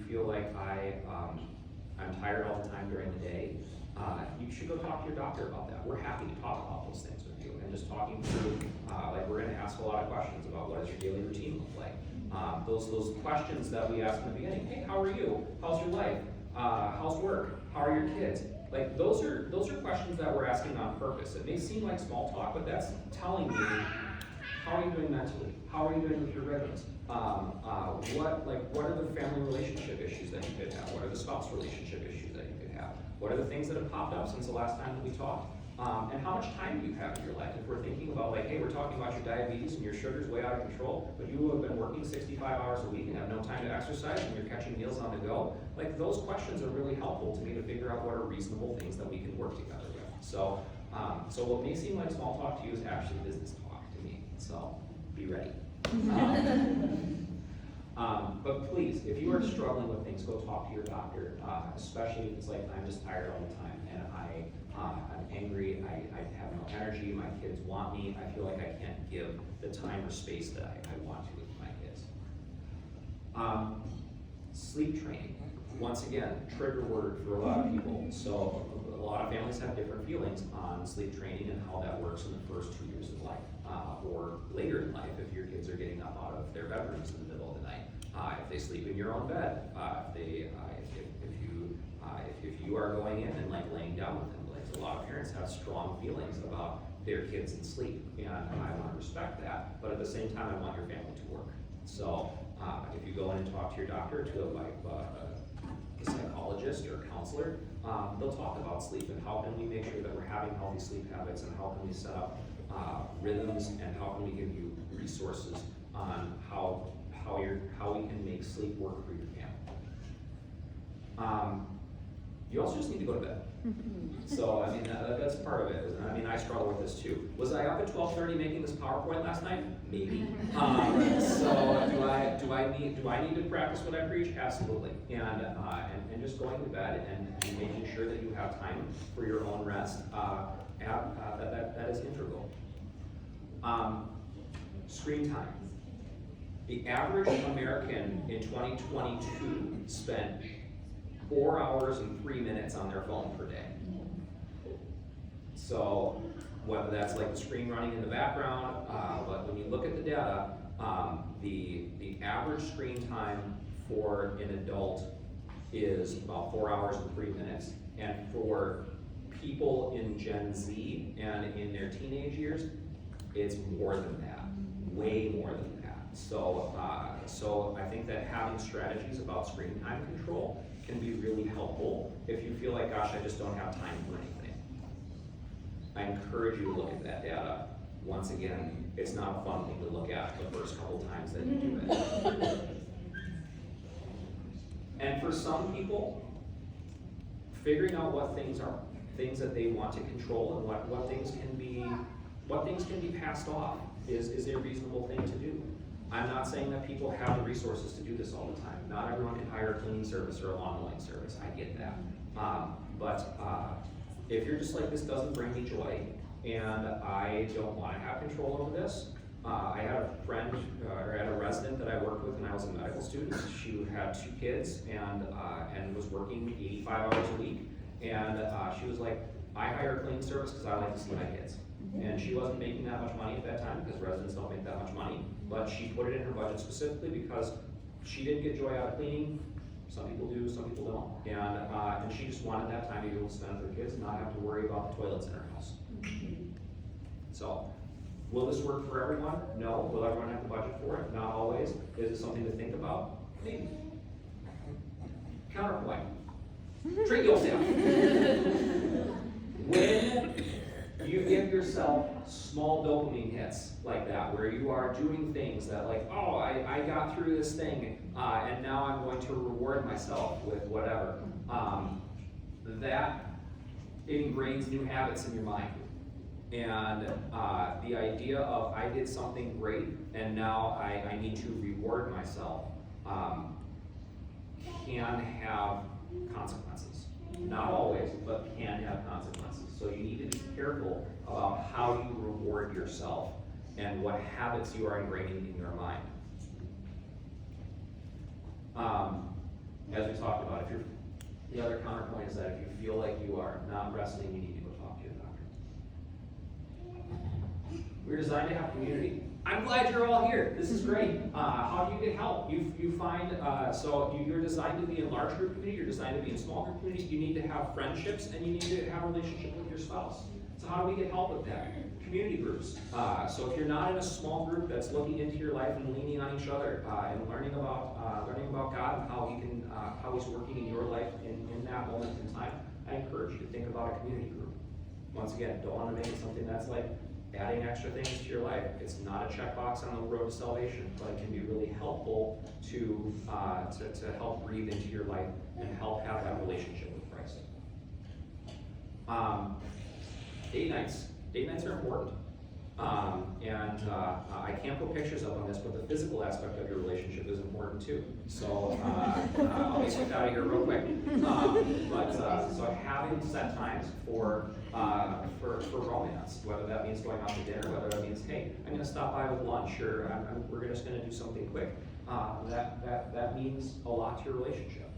feel like I'm tired all the time during the day, you should go talk to your doctor about that. We're happy to talk about those things with you, and just talking through, like we're going to ask a lot of questions about what does your daily routine look like. Those questions that we ask in the beginning. Hey, how are you? How's your life? How's work? How are your kids? Like those are questions that we're asking on purpose. It may seem like small talk, but that's telling me how are you doing mentally? How are you doing with your rhythms? What are the family relationship issues that you could have? What are the spouse relationship issues that you could have? What are the things that have popped up since the last time that we talked? And how much time do you have in your life? If we're thinking about like, hey, we're talking about your diabetes and your sugar's way out of control, but you have been working 65 hours a week and have no time to exercise and you're catching meals on the go, like those questions are really helpful to me to figure out what are reasonable things that we can work together with. So what may seem like small talk to you is actually business talk to me. So be ready. But please, if you are struggling with things, go talk to your doctor, especially if it's like, I'm just tired all the time and I'm angry, I have no energy, my kids want me, I feel like I can't give the time or space that I want to with my kids. Sleep training, once again, trigger word for a lot of people. So a lot of families have different feelings on sleep training and how that works in the first 2 years of life, or later in life if your kids are getting up out of their bedrooms in the middle of the night, if they sleep in your own bed, if you are going in and like laying down with them. A lot of parents have strong feelings about their kids and sleep, and I want to respect that, but at the same time, I want your family to work. So if you go in and talk to your doctor, to a psychologist or a counselor, they'll talk about sleep and how can we make sure that we're having healthy sleep habits, and how can we set up rhythms, and how can we give you resources on how we can make sleep work for your family. You also just need to go to bed. So, I mean, that's part of it. I mean, I struggle with this too. Was I up at 12:30 making this PowerPoint last night? Maybe. So, do I need to practice what I preach? Absolutely. And just going to bed and making sure that you have time for your own rest, that is integral. Screen time. The average American in 2022 spent 4 hours and 3 minutes on their phone per day. So whether that's like the screen running in the background, but when you look at the data, the average screen time for an adult is about 4 hours and 3 minutes. And for people in Gen Z and in their teenage years, it's more than that, way more than that. So I think that having strategies about screen time control can be really helpful if you feel like, gosh, I just don't have time for anything. I encourage you to look at that data. Once again, it's not a fun thing to look at the first couple times that you do it. And for some people, figuring out what things are things that they want to control and what things can be passed off is a reasonable thing to do. I'm not saying that people have the resources to do this all the time. Not everyone can hire a cleaning service or a lawn mowing service. I get that. But if you're just like, this doesn't bring me joy, and I don't want to have control over this. I had a friend, or I had a resident that I worked with when I was a medical student. She had 2 kids and was working 85 hours a week. And she was like, I hire a cleaning service because I like to see my kids. And she wasn't making that much money at that time because residents don't make that much money. But she put it in her budget specifically because she didn't get joy out of cleaning. Some people do, some people don't. And she just wanted that time to be able to spend with her kids and not have to worry about the toilets in her house. So, will this work for everyone? No. Will everyone have the budget for it? Not always. Is it something to think about? Maybe. Counterpoint. Treat yourself. When you give yourself small dopamine hits like that, where you are doing things that like, oh, I got through this thing, and now I'm going to reward myself with whatever, that ingrains new habits in your mind. And the idea of I did something great, and now I need to reward myself, can have consequences. Not always, but can have consequences. So you need to be careful about how you reward yourself and what habits you are ingraining in your mind. As we talked about, the other counterpoint is that if you feel like you are not resting, you need to go talk to your doctor. We're designed to have community. I'm glad you're all here. This is great. How do you get help? You find, you're designed to be in large group community, you're designed to be in small group communities, you need to have friendships, and you need to have a relationship with your spouse. So how do we get help with that? Community groups. So if you're not in a small group that's looking into your life and leaning on each other and learning about God and how He's working in your life in that moment in time, I encourage you to think about a community group. Once again, don't want to make it something that's like adding extra things to your life. It's not a checkbox on the road to salvation, but it can be really helpful to help breathe into your life and help have that relationship with Christ. Date nights. Date nights are important. I can't put pictures up on this, but the physical aspect of your relationship is important too. So I'll be quick out of here real quick. So having set times for romance, whether that means going out to dinner, whether that means, hey, I'm going to stop by with lunch, or we're just going to do something quick. That means a lot to your relationship.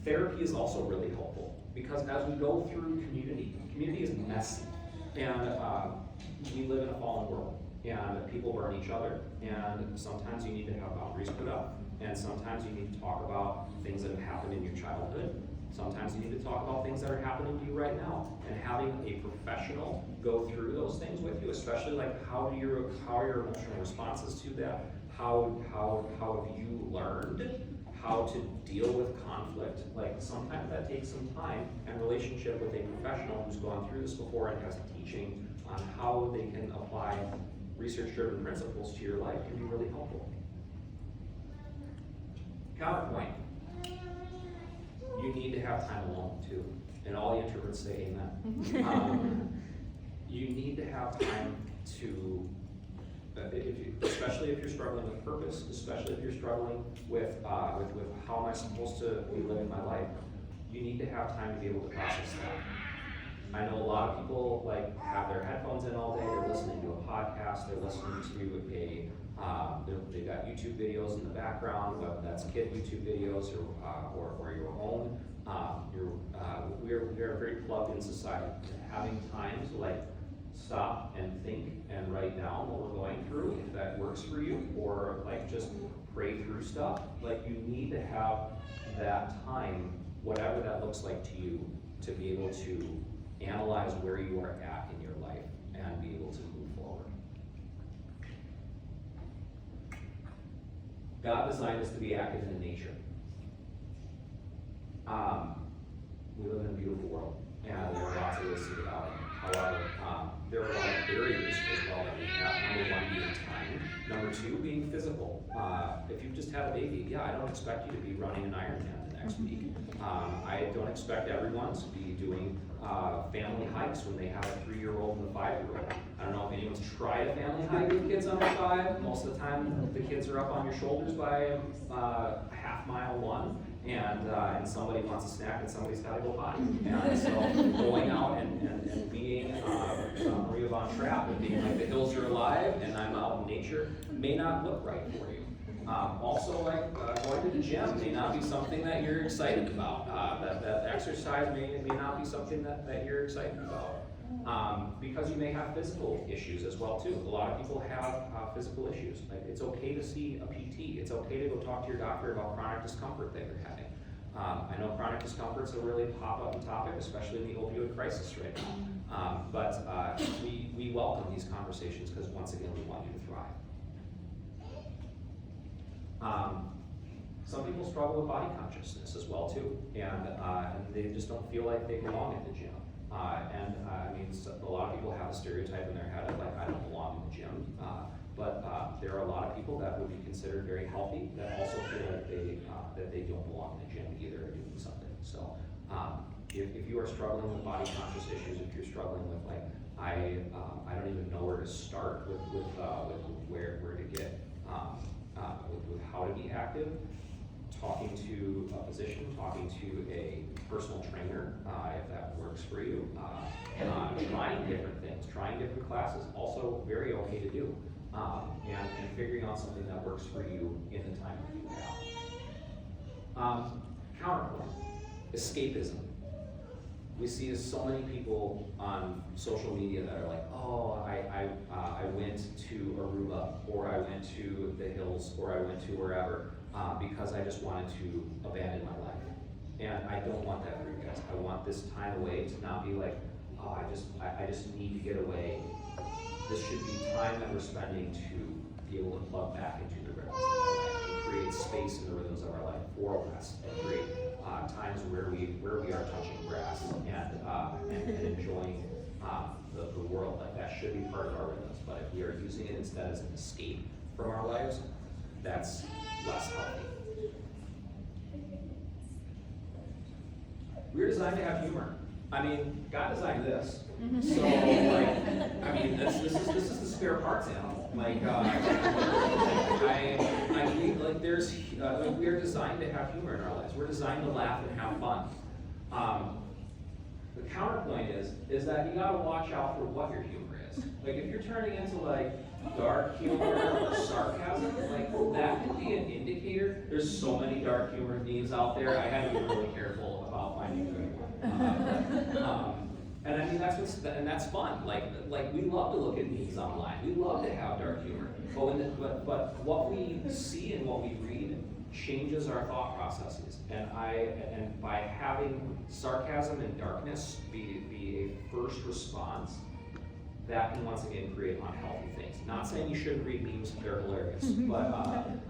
Therapy is also really helpful because as we go through community is messy. And we live in a fallen world, and people burn each other, and sometimes you need to have boundaries put up, and sometimes you need to talk about things that have happened in your childhood. Sometimes you need to talk about things that are happening to you right now, and having a professional go through those things with you, especially like how are your emotional responses to that? How have you learned how to deal with conflict? Like sometimes that takes some time and relationship with a professional who's gone through this before and has teaching on how they can apply research-driven principles to your life can be really helpful. Counterpoint. you need to have time alone too. And all the introverts say amen. You need to have time to, especially if you're struggling with purpose, especially if you're struggling with how am I supposed to be living my life, you need to have time to be able to process that. I know a lot of people like have their headphones in all day, they're listening to a podcast, they're listening to they've got YouTube videos in the background, whether that's kid YouTube videos or your own. We're a very plugged in society. Having time to like stop and think and write down what we're going through, if that works for you, or like just pray through stuff, like you need to have that time, whatever that looks like to you, to be able to analyze where you are at in your life and be able to move forward. God designed us to be active in nature. We live in a beautiful world, and there are lots of ways to get out. However, there are a lot of barriers as well that we have. Number one being time. Number two being physical. If you've just had a baby, yeah, I don't expect you to be running an Ironman the next week. I don't expect everyone to be doing family hikes when they have a 3-year-old and a 5-year-old. I don't know if anyone's tried a family hike with kids under 5. Most of the time, the kids are up on your shoulders by a half-mile one. And somebody wants a snack and somebody's got to go potty. And so going out and being Maria von Trapp and being like the hills are alive and I'm out in nature may not look right for you. Also, like going to the gym may not be something that you're excited about. That exercise may not be something that you're excited about. Because you may have physical issues as well too. A lot of people have physical issues. Like it's okay to see a PT. It's okay to go talk to your doctor about chronic discomfort that you're having. I know chronic discomfort's a really pop-up topic, especially in the opioid crisis right now. But we welcome these conversations because once again, we want you to thrive. Some people struggle with body consciousness as well too, and they just don't feel like they belong at the gym. I mean, a lot of people have a stereotype in their head of like, I don't belong in the gym. But there are a lot of people that would be considered very healthy that also feel like they don't belong in the gym either or doing something. So if you are struggling with body conscious issues, if you're struggling with like, I don't even know where to start with where to get with how to be active, talking to a physician, talking to a personal trainer, if that works for you. Trying different things, trying different classes, also very okay to do. And figuring out something that works for you in the time that you have. Counterpoint, escapism. We see so many people on social media that are like, oh, I went to Aruba, or I went to the hills, or I went to wherever, because I just wanted to abandon my life. And I don't want that for you guys. I want this time away to not be like, oh, I just need to get away. This should be time that we're spending to be able to plug back into the rhythms of our life and create space in the rhythms of our life for rest and create times where we are touching grass and enjoying the world. Like that should be part of our rhythms. But if we are using it instead as an escape from our lives, that's less healthy. We're designed to have humor. I mean, God designed this. So, like, I mean, this is the spare parts animal. Like, we are designed to have humor in our lives. We're designed to laugh and have fun. The counterpoint is that you gotta watch out for what your humor is. Like, if you're turning into like dark humor or sarcasm, like that can be an indicator. There's so many dark humor memes out there. I had to be really careful about finding good one. And I mean that's fun. Like we love to look at memes online. We love to have dark humor. But what we see and what we read changes our thought processes. And by having sarcasm and darkness be a first response, that can once again create unhealthy things. Not saying you shouldn't read memes, they're hilarious, but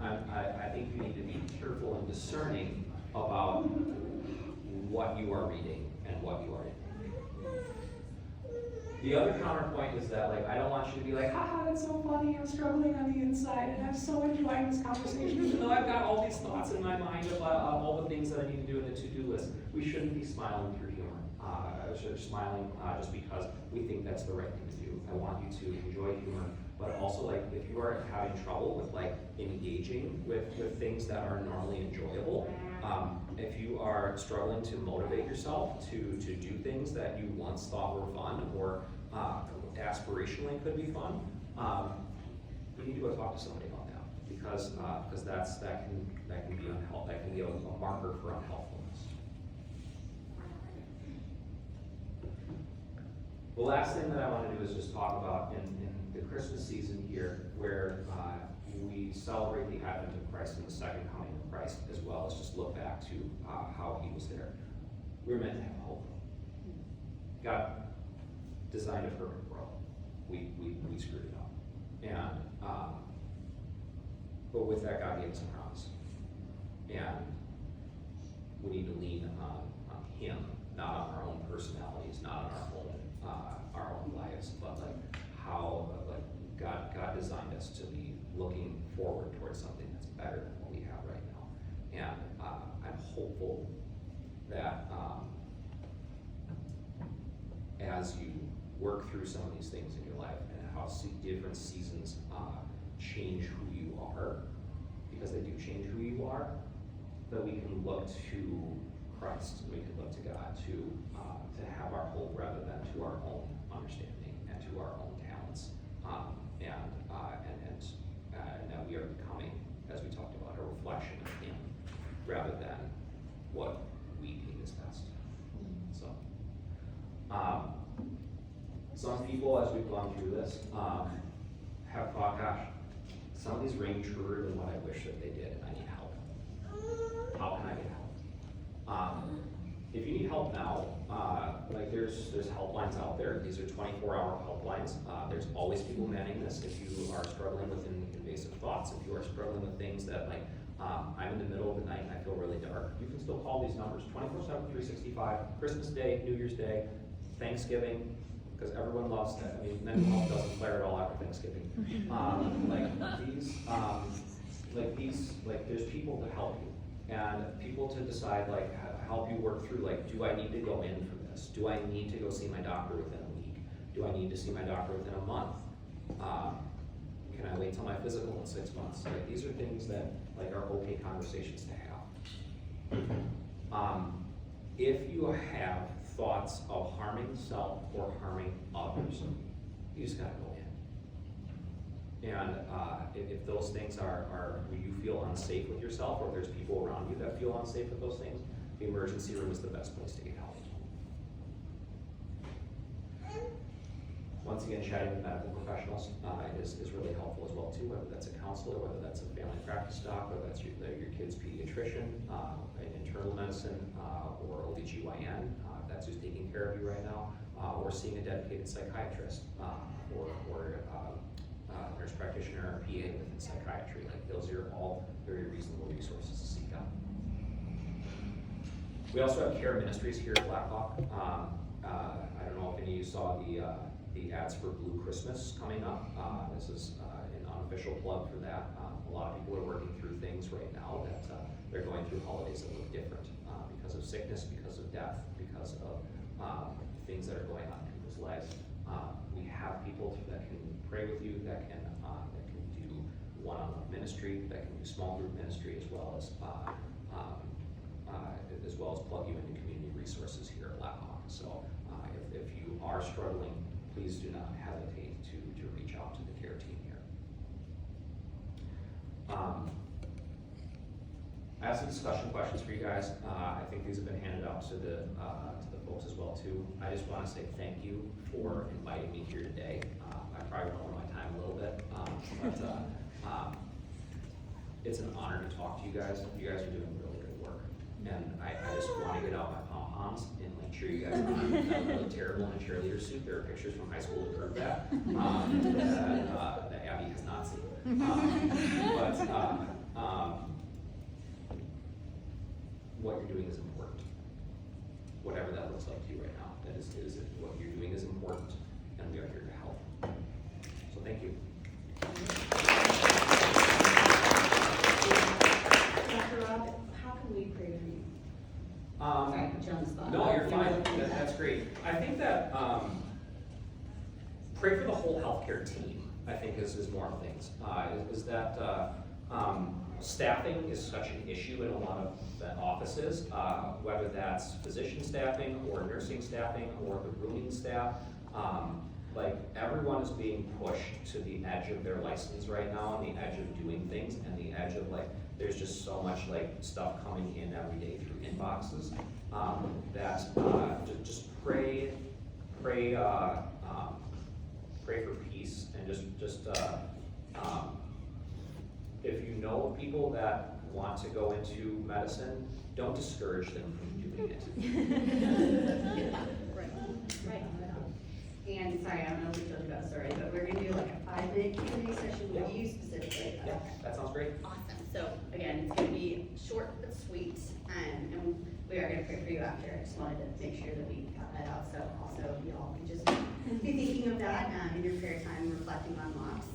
I think you need to be careful and discerning about what you are reading and what you are in. The other counterpoint is that, like, I don't want you to be like, haha, that's so funny, I'm struggling on the inside, and I'm so enjoying this conversation, even though I've got all these thoughts in my mind about all the things that I need to do in the to-do list. We shouldn't be smiling through humor. Smiling just because we think that's the right thing to do. I want you to enjoy humor, but also, like, if you are having trouble with, like, engaging with things that are normally enjoyable, if you are struggling to motivate yourself to do things that you once thought were fun or aspirationally could be fun, you need to go talk to somebody about that, because that can be unhealthy. That can be a marker for unhealthfulness. The last thing that I want to do is just talk about in the Christmas season here, where we celebrate the advent of Christ and the second coming of Christ, as well as just look back to how he was there. We're meant to have hope. God designed a perfect world. We screwed it up. And but with that, God gave us a promise. And we need to lean on him, not on our own personalities, not on our own lives, but like how God designed us to be looking forward towards something that's better than what we have right now. And I'm hopeful that as you work through some of these things in your life and how different seasons change who you are, because they do change who you are, that we can look to Christ, we can look to God to have our hope rather than to our own understanding and to our own talents, and that we are becoming, as we talked about, a reflection of him rather than what we deem is best. So, some people, as we've gone through this, have thought, gosh, some of these ring truer than what I wish that they did, and I need help. How can I get help? If you need help now, like there's helplines out there. These are 24-hour helplines. There's always people manning this. If you are struggling with invasive thoughts, if you are struggling with things that, like, I'm in the middle of the night and I feel really dark, you can still call these numbers 24/7, 365, Christmas Day, New Year's Day, Thanksgiving, because everyone loves that. I mean, mental health doesn't flare at all after Thanksgiving. There's people to help you, and people to decide, like, help you work through, like, do I need to go in for this? Do I need to go see my doctor within a week? Do I need to see my doctor within a month? Can I wait till my physical in 6 months? Like, these are things that, like, are okay conversations to have. If you have thoughts of harming self or harming others, you just gotta go in. And if those things are where you feel unsafe with yourself, or if there's people around you that feel unsafe with those things, the emergency room is the best place to get help. Once again, chatting with medical professionals is really helpful as well too, whether that's a counselor, whether that's a family practice doc, whether that's your kid's pediatrician, internal medicine, or OBGYN, if that's who's taking care of you right now, or seeing a dedicated psychiatrist, or nurse practitioner or PA within psychiatry. Like, those are all very reasonable resources to seek out. We also have care ministries here at Blackhawk. I don't know if any of you saw the ads for Blue Christmas coming up. This is an unofficial plug for that. A lot of people are working through things right now that they're going through holidays that look different because of sickness, because of death, because of things that are going on in people's lives. We have people that can pray with you, that can do one-on-one ministry, that can do small group ministry, as well as plug you into community resources here at Blackhawk. So if you are struggling, please do not hesitate to reach out to the care team here. I have some discussion questions for you guys. I think these have been handed out to the folks as well too. I just want to say thank you for inviting me here today. I probably went over my time a little bit, but it's an honor to talk to you guys. You guys are doing really good work, and I just want to get out my pom-poms and like cheer you guys on. I'm really terrible in a cheerleader suit. There are pictures from high school to prove that that Abby has not seen. What you're doing is important. Whatever that looks like to you right now, that is what you're doing is important. and we are here to help. So thank you. Dr. Rob, how can we pray for you? Sorry, put you on the spot. No, you're fine. That's great. I think that pray for the whole healthcare team, I think is more things. Is that staffing is such an issue in a lot of the offices, whether that's physician staffing or nursing staffing or the rooming staff. Like everyone is being pushed to the edge of their license right now, and the edge of doing things, and the edge of like, there's just so much like stuff coming in every day through inboxes, that just pray for peace, and just if you know of people that want to go into medicine, don't discourage them from doing it. Right. And sorry, I don't know if we told you about the story, but we're gonna do like a 5-minute Q&A session with you specifically. Yeah, that sounds great. Awesome. So again, it's gonna be short but sweet, and we are gonna pray for you after. I just wanted to make sure that we got that out. So also y'all can just be thinking of that in your prayer time, reflecting on loss.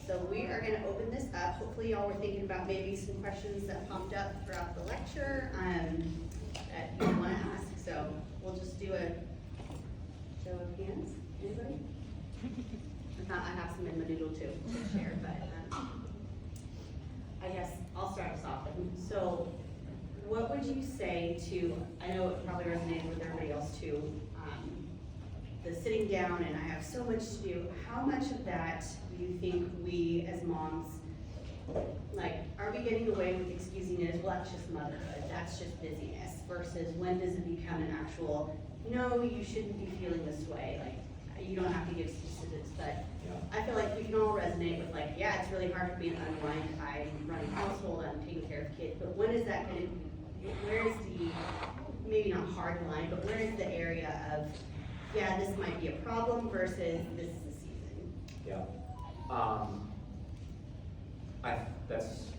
So we are gonna open this up. Hopefully y'all were thinking about maybe some questions that popped up throughout the lecture that you wanna ask. So we'll just do a show of hands. Anybody? If not, I have some in my doodle too to share, but I guess I'll start us off. So what would you say to, I know it probably resonated with everybody else too, the sitting down and I have so much to do, how much of that do you think we as moms, like, are we getting away with excusing it as, well, that's just motherhood, that's just busyness, versus when does it become an actual, no, you shouldn't be feeling this way, like, you don't have to give specifics, but I feel like we can all resonate with like, yeah, it's really hard for me to unwind, I'm running a household, I'm taking care of kids, but when is that gonna, where is the, maybe not hard line, but where is the area of, yeah, this might be a problem versus this is a season? Yeah.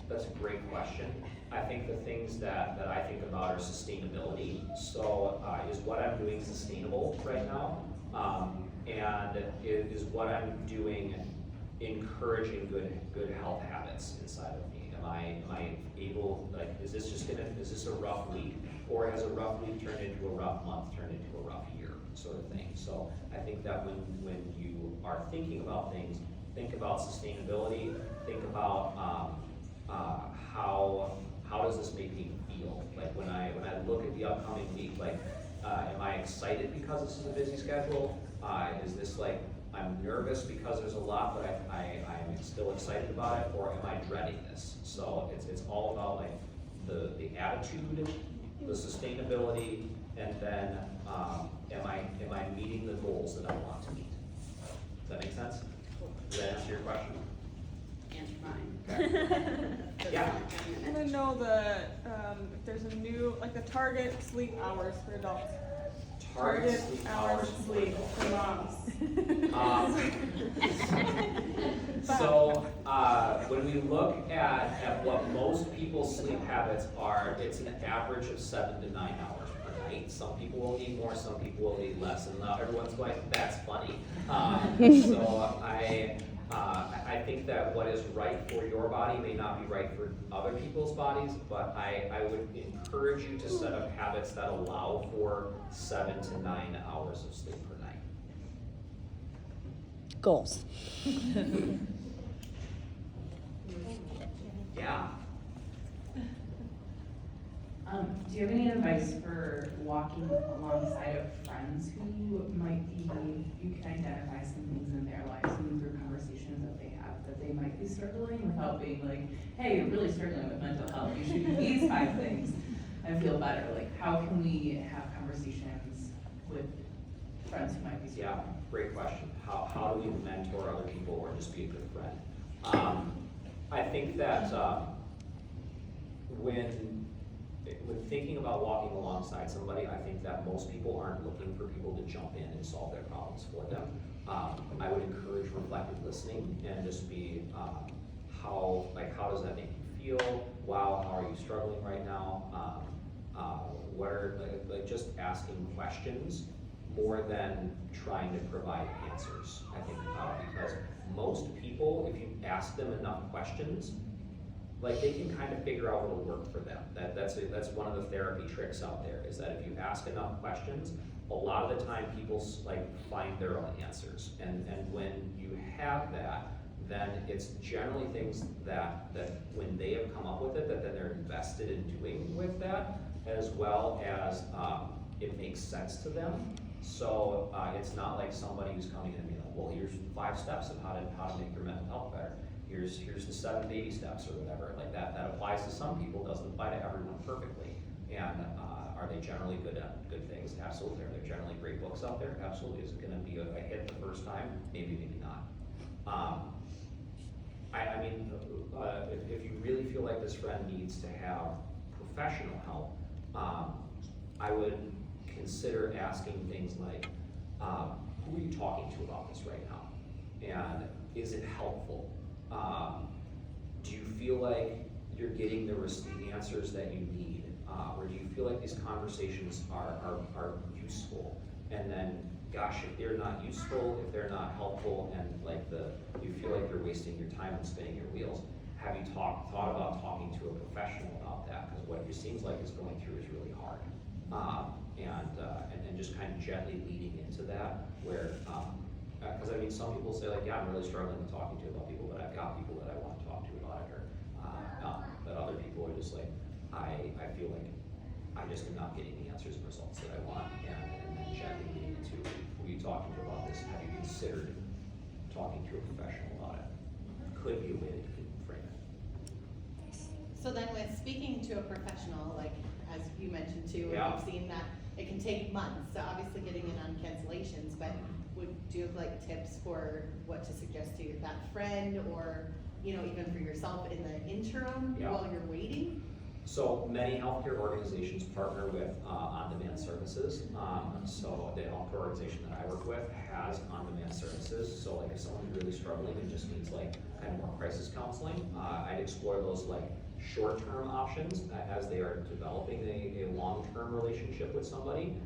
That's a great question. I think the things that I think about are sustainability. So is what I'm doing sustainable right now? And is what I'm doing encouraging good health habits inside of me? Am I able, like, is this a rough week, or has a rough week turned into a rough month, turned into a rough year, sort of thing? So I think that when you are thinking about things, think about sustainability, think about how does this make me feel? Like when I look at the upcoming week, like am I excited because this is a busy schedule? Is this like, I'm nervous because there's a lot, but I'm still excited about it, or am I dreading this? So it's all about like the attitude, the sustainability, and then am I meeting the goals that I want to meet? Does that make sense? Does that answer your question? Answer mine. Okay. Yeah. I want to know if there's a new, like the target sleep hours for adults. Target sleep hours of sleep for moms. So when we look at what most people's sleep habits are, it's an average of 7 to 9 hours per night. Some people will need more, some people will need less, and everyone's like, that's funny. So I think that what is right for your body may not be right for other people's bodies, but I would encourage you to set up habits that allow for 7 to 9 hours of sleep per night. Goals. Yeah. Do you have any advice for walking alongside of friends who might be, you can identify some things in their lives and through conversations that they have that they might be struggling without being like, hey, you're really struggling with mental health, you should do these 5 things and feel better. Like, how can we have conversations with friends who might be struggling? Yeah, great question. How do we mentor other people or just be a good friend? I think that when thinking about walking alongside somebody, I think that most people aren't looking for people to jump in and solve their problems for them. I would encourage reflective listening and just be, how does that make you feel? Wow, how are you struggling right now? What are, like just asking questions more than trying to provide answers, I think, because most people, if you ask them enough questions, like they can kind of figure out what'll work for them. That's one of the therapy tricks out there, is that if you ask enough questions, a lot of the time people like find their own answers. And when you have that, then it's generally things that when they have come up with it, that then they're invested in doing with that, as well as it makes sense to them. So it's not like somebody who's coming in and being like, well, here's 5 steps of how to make your mental health better. Here's the 7 baby steps or whatever. Like that applies to some people, doesn't apply to everyone perfectly. And are they generally good at good things? Absolutely. Are there generally great books out there? Absolutely. Is it going to be a hit the first time? Maybe, maybe not. I mean, if you really feel like this friend needs to have professional help, I would consider asking things like, who are you talking to about this right now? And is it helpful? Do you feel like you're getting the answers that you need? Or do you feel like these conversations are useful? And then, gosh, if they're not useful, if they're not helpful, and like you feel like you're wasting your time and spinning your wheels, have you thought about talking to a professional about that? Because what it seems like is going through is really hard. And then just kind of gently leading into that, where, because I mean, some people say like, yeah, I'm really struggling with talking to about people, but I've got people that I want to talk to about it, or, but other people are just like, I feel like I just am not getting the answers and results that I want, and then gently leading into, who are you talking to about this? Have you considered talking to a professional about it? Could be a way to frame it. So then with speaking to a professional, like as you mentioned too, Yeah. we've seen that it can take months, so obviously getting in on cancellations, but do you have like tips for what to suggest to that friend, or, you know, even for yourself in the interim Yeah. while you're waiting? So many healthcare organizations partner with on-demand services. So the healthcare organization that I work with has on-demand services. So like if someone's really struggling and just needs like kind of more crisis counseling, I'd explore those like short-term options as they are developing a long-term relationship with somebody.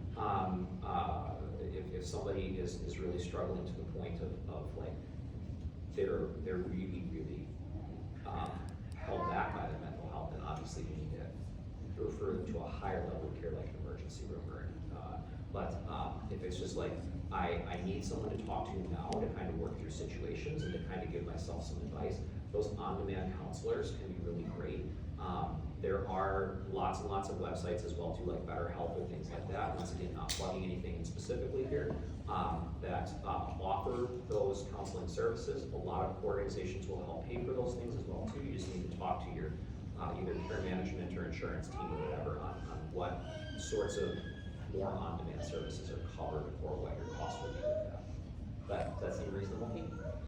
If somebody is really struggling to the point of like they're really held back by their mental health, then obviously you need to refer them to a higher level of care, like an emergency room. But if it's just like I need someone to talk to now to kind of work through situations and to kind of give myself some advice, those on-demand counselors can be really great. There are lots and lots of websites as well too, like BetterHelp and things like that. Once again, not plugging anything specifically here, that offer those counseling services. A lot of organizations will help pay for those things as well too. You just need to talk to your either care management or insurance team or whatever on what sorts of more on-demand services are covered or what your cost would be with that. But that seems reasonable.